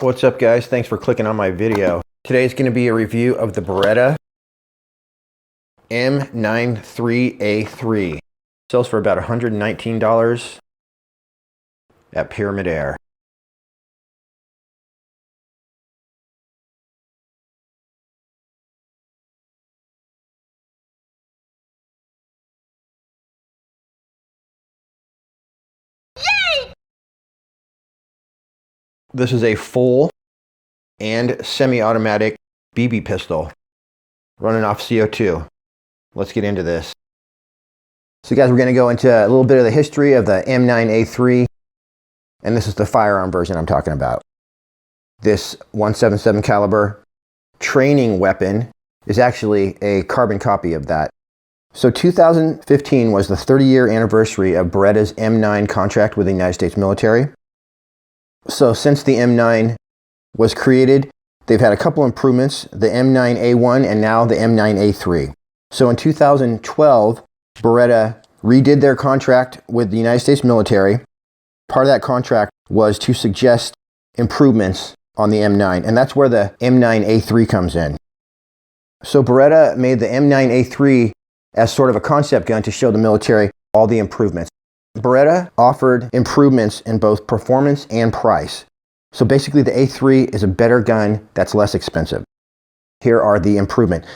What's up, guys? Thanks for clicking on my video. Today's going to be a review of the Beretta M9A3. Sells for about $119 at Pyramid Air. This is a full and semi-automatic BB pistol running off CO2. Let's get into this. So guys, we're going to go into a little bit of the history of the M9A3, and this is the firearm version I'm talking about. This .177 caliber training weapon is actually a carbon copy of that. So 2015 was the 30-year anniversary of Beretta's M9 contract with the United States military. So since the M9 was created, they've had a couple improvements, the M9A1 and now the M9A3. So in 2012, Beretta redid their contract with the United States military. Part of that contract was to suggest improvements on the M9, and that's where the M9A3 comes in. So Beretta made the M9A3 as sort of a concept gun to show the military all the improvements. Beretta offered improvements in both performance and price. So basically the A3 is a better gun that's less expensive. Here are the improvements.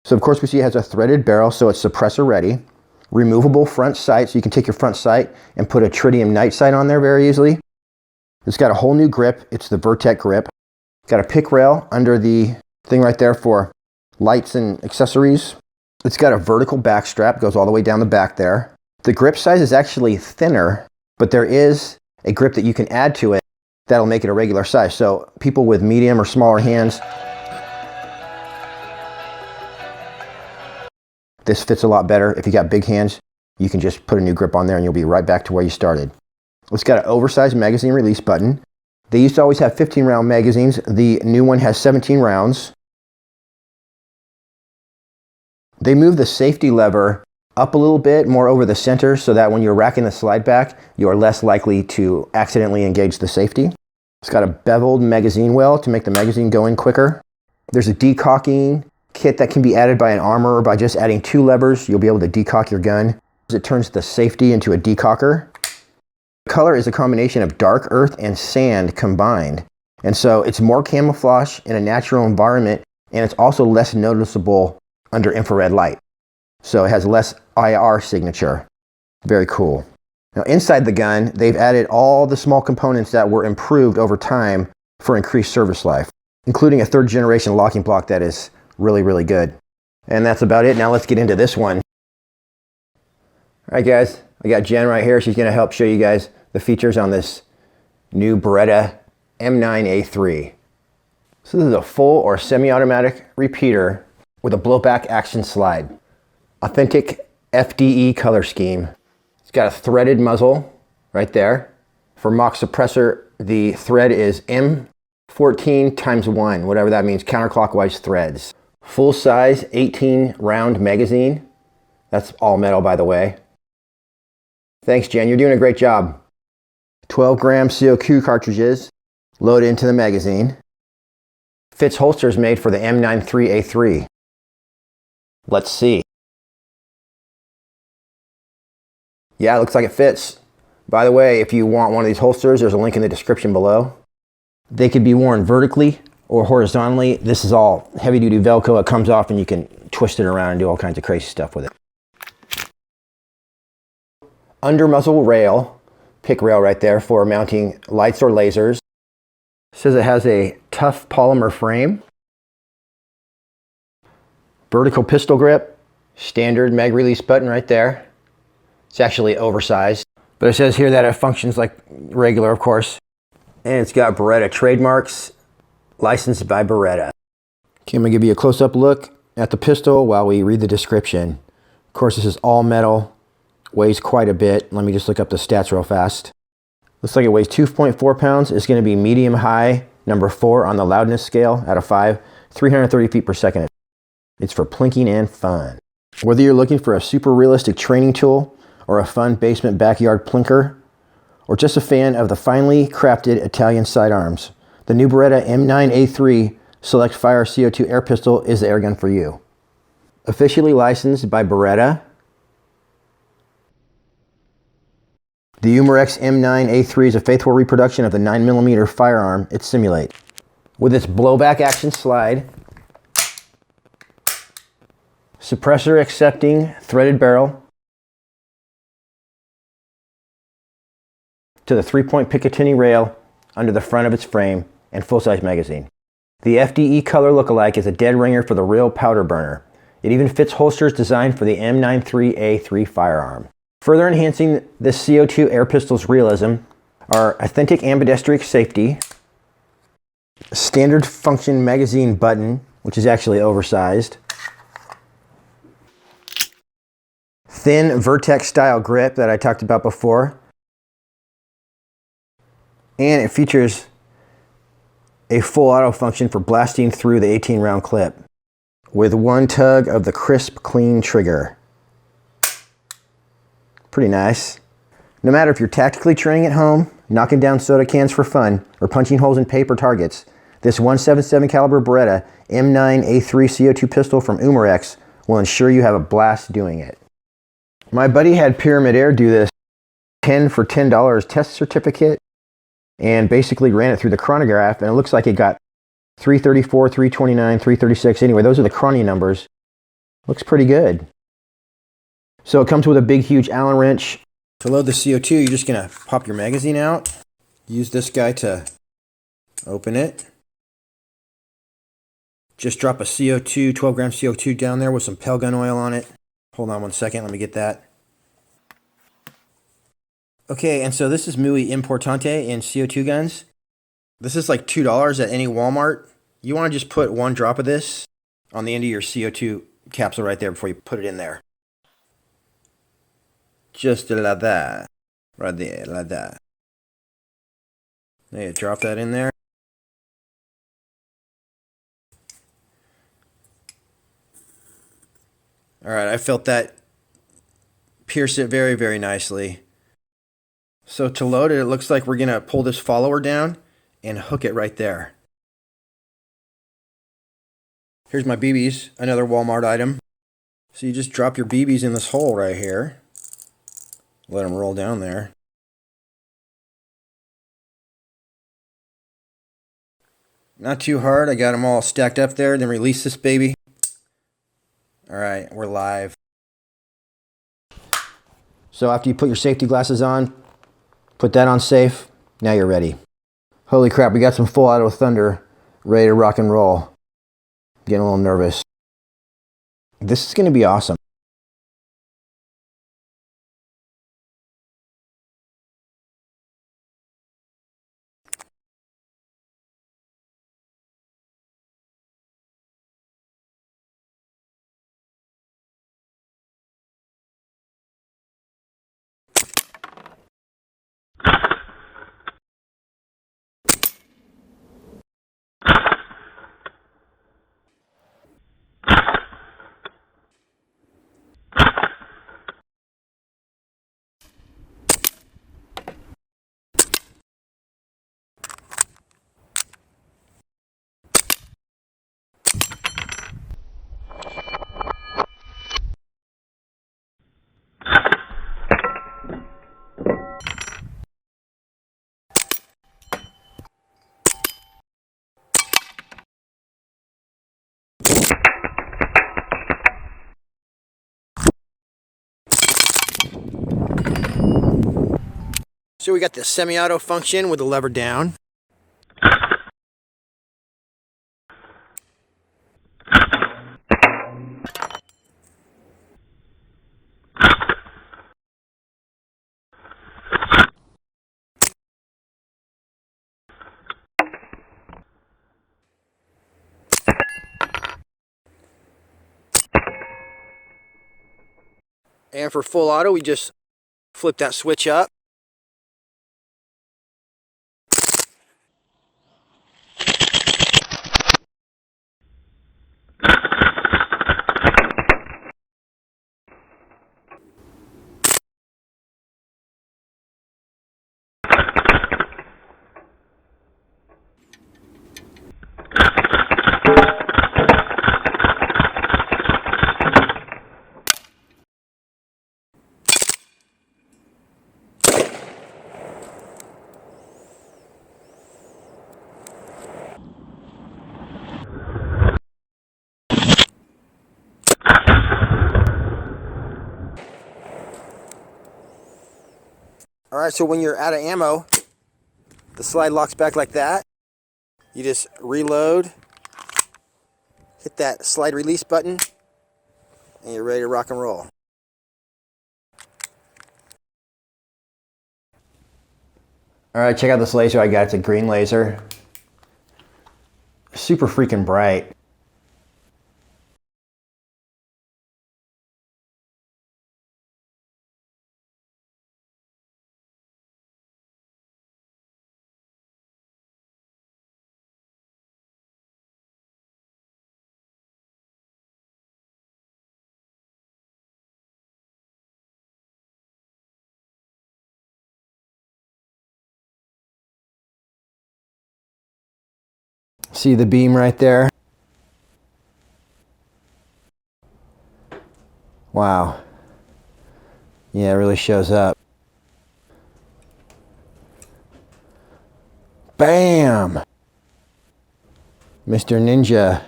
So of course we see it has a threaded barrel, so it's suppressor ready. Removable front sight, so you can take your front sight and put a tritium night sight on there very easily. It's got a whole new grip. It's the Vertec grip. Got a pick rail under the thing right there for lights and accessories. It's got a vertical back strap, goes all the way down the back there. The grip size is actually thinner, but there is a grip that you can add to it that'll make it a regular size. So people with medium or smaller hands, this fits a lot better. If you got big hands, you can just put a new grip on there and you'll be right back to where you started. It's got an oversized magazine release button. They used to always have 15-round magazines. The new one has 17 rounds. They moved the safety lever up a little bit more over the center so that when you're racking the slide back, you are less likely to accidentally engage the safety. It's got a beveled magazine well to make the magazine go in quicker. There's a decocking kit that can be added by an armorer. By just adding 2 levers, you'll be able to decock your gun. It turns the safety into a decocker. The color is a combination of dark earth and sand combined. And so it's more camouflage in a natural environment, and it's also less noticeable under infrared light. So it has less IR signature. Very cool. Now inside the gun, they've added all the small components that were improved over time for increased service life, including a 3rd generation locking block that is really, really good. And that's about it. Now let's get into this one. All right, guys, I got Jen right here. She's going to help show you guys the features on this new Beretta M9A3. So this is a full or semi-automatic repeater with a blowback action slide. Authentic FDE color scheme. It's got a threaded muzzle right there. For mock suppressor, the thread is M14x1, whatever that means, counterclockwise threads. Full size 18 round magazine. That's all metal, by the way. Thanks, Jen, you're doing a great job. 12 gram CO2 cartridges loaded into the magazine. Fits holsters made for the M9A3. Let's see. Yeah, it looks like it fits. By the way, if you want one of these holsters, there's a link in the description below. They could be worn vertically or horizontally. This is all heavy-duty Velcro. It comes off and you can twist it around and do all kinds of crazy stuff with it. Under muzzle rail, pick rail right there for mounting lights or lasers. It says it has a tough polymer frame. Vertical pistol grip, standard mag release button right there. It's actually oversized, but it says here that it functions like regular, of course. And it's got Beretta trademarks, licensed by Beretta. Okay, I'm gonna give you a close-up look at the pistol while we read the description. Of course, this is all metal, weighs quite a bit. Let me just look up the stats real fast. Looks like it weighs 2.4 pounds. It's gonna be medium high, number 4 on the loudness scale out of 5, 330 feet per second. It's for plinking and fun. Whether you're looking for a super realistic training tool or a fun basement backyard plinker, or just a fan of the finely crafted Italian sidearms, the new Beretta M9A3 Select Fire CO2 air pistol is the airgun for you. Officially licensed by Beretta. The Umarex M9A3 is a faithful reproduction of the 9mm firearm it simulates. With its blowback action slide, suppressor accepting threaded barrel, to the 3-point Picatinny rail under the front of its frame, and full-size magazine. The FDE color lookalike is a dead ringer for the real powder burner. It even fits holsters designed for the M9A3 firearm. Further enhancing the CO2 air pistol's realism are authentic ambidextrous safety, standard function magazine button, which is actually oversized, thin Vertex style grip that I talked about before, and it features a full auto function for blasting through the 18-round clip with one tug of the crisp, clean trigger. Pretty nice. No matter if you're tactically training at home, knocking down soda cans for fun, or punching holes in paper targets, this .177 caliber Beretta M9A3 CO2 pistol from Umarex will ensure you have a blast doing it. My buddy had Pyramid Air do this 10 for $10 test certificate and basically ran it through the chronograph, and it looks like it got 334, 329, 336. Anyway, those are the chrono numbers. Looks pretty good. So it comes with a big, huge Allen wrench. To load the CO2, you're just gonna pop your magazine out. Use this guy to open it. Just drop a CO2, 12 gram CO2 down there with some Pell Gun oil on it. Hold on one second, let me get that. Okay, and so this is muy importante in CO2 guns. This is like $2 at any Walmart. You want to just put one drop of this on the end of your CO2 capsule right there before you put it in there. Just like that. Right there, like that. There you drop that in there. Alright, I felt that pierce it very, very nicely. So to load it, it looks like we're going to pull this follower down and hook it right there. Here's my BBs, another Walmart item. So you just drop your BBs in this hole right here. Let them roll down there. Not too hard, I got them all stacked up there, then release this baby. Alright, we're live. So after you put your safety glasses on, put that on safe, now you're ready. Holy crap, we got some full auto thunder ready to rock and roll. Getting a little nervous. This is going to be awesome. So we got the semi-auto function with the lever down. And for full auto, we just flip that switch up. Alright, so when you're out of ammo, the slide locks back like that. You just reload, hit that slide release button, and you're ready to rock and roll. Alright, check out this laser I got. It's a green laser. Super freaking bright. See the beam right there? Wow. Yeah, it really shows up. Bam! Mr. Ninja.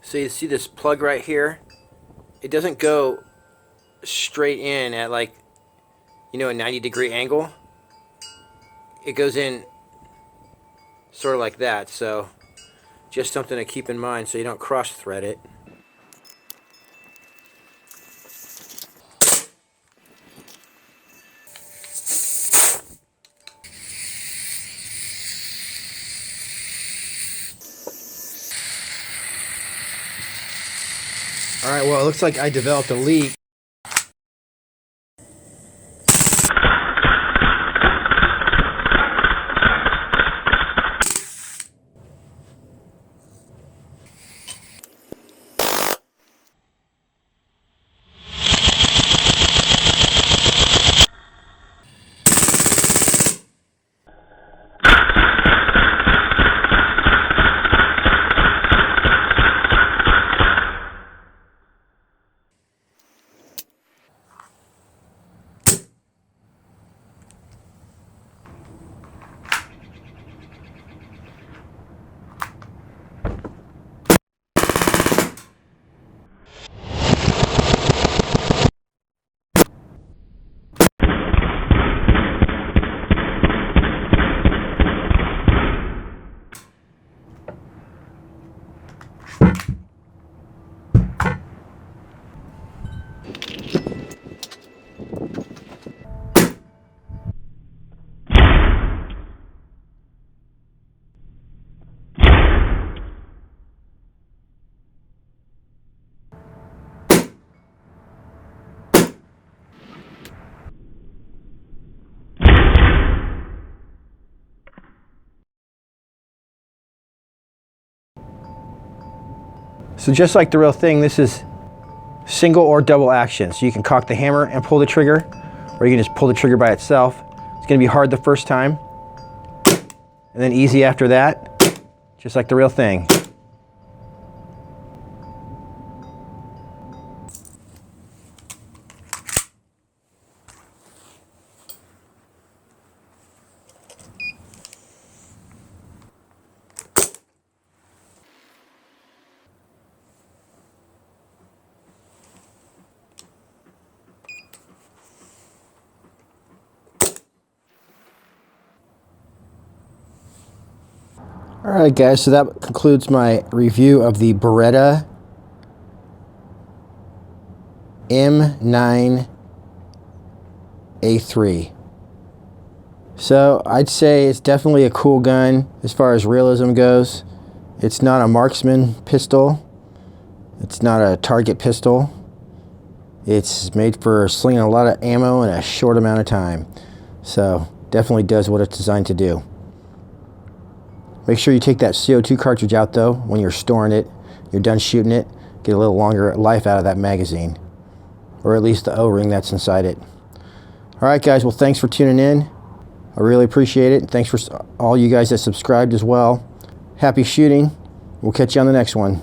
So you see this plug right here? It doesn't go straight in at like, you know, a 90-degree angle. It goes in sort of like that, so just something to keep in mind so you don't cross-thread it. Alright, well, it looks like I developed a leak. So just like the real thing, this is single or double action. So you can cock the hammer and pull the trigger, or you can just pull the trigger by itself. It's going to be hard the first time, and then easy after that, just like the real thing. Alright guys, so that concludes my review of the Beretta M9A3. So I'd say it's definitely a cool gun as far as realism goes. It's not a marksman pistol. It's not a target pistol. It's made for slinging a lot of ammo in a short amount of time. So definitely does what it's designed to do. Make sure you take that CO2 cartridge out though when you're storing it. You're done shooting it. Get a little longer life out of that magazine. Or at least the O-ring that's inside it. Alright guys, well thanks for tuning in. I really appreciate it. Thanks for all you guys that subscribed as well. Happy shooting. We'll catch you on the next one.